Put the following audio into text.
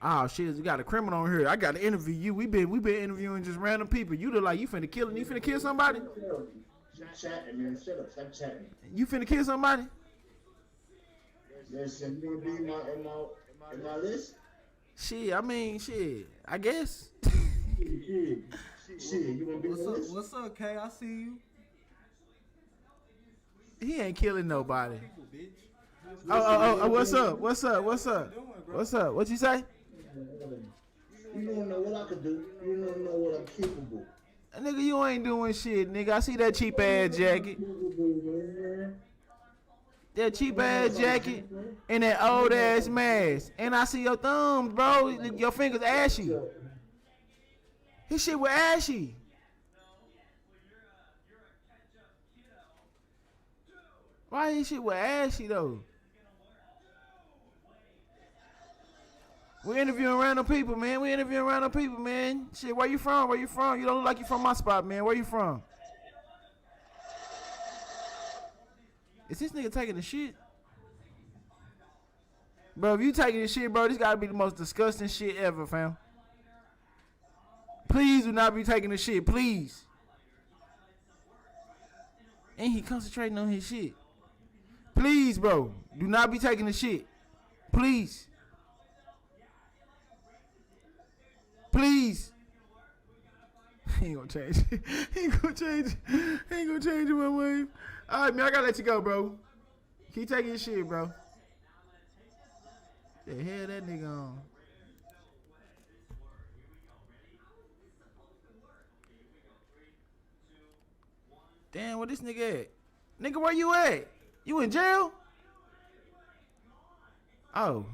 Oh shit, we got a criminal on here. I got to interview you. We been interviewing just random people. You look like you finna kill. You finna kill somebody? Stop chatting, man. Shut up. Stop chatting. You finna kill somebody? Listen, you gonna be in my list? Shit, I mean, shit. I guess. Shit, you gonna be in the list? What's up, K? I see you. He ain't killing nobody. People, bitch. Oh, what's up? What's up? What's up? What's up? What you say? You don't know what I could do. You don't know what I'm capable. Nigga, you ain't doing shit, nigga. I see that cheap ass jacket. That cheap ass jacket and that old ass mask. And I see your thumbs, bro. Your fingers ashy. His shit was ashy. Why his shit was ashy though? We're interviewing random people, man. Shit, where you from? You don't look like you from my spot, man. Where you from? Is this nigga taking the shit? Bro, if you taking the shit, bro, this gotta be the most disgusting shit ever, fam. Please do not be taking the shit, please. And he concentrating on his shit. Please, bro, do not be taking the shit. Please. Please. He ain't gonna change it. He ain't gonna change it, my wave. Alright, man, I gotta let you go, bro. Keep taking your shit, bro. The hell that nigga on? Damn, where this nigga at? Nigga, where you at? You in jail? Oh.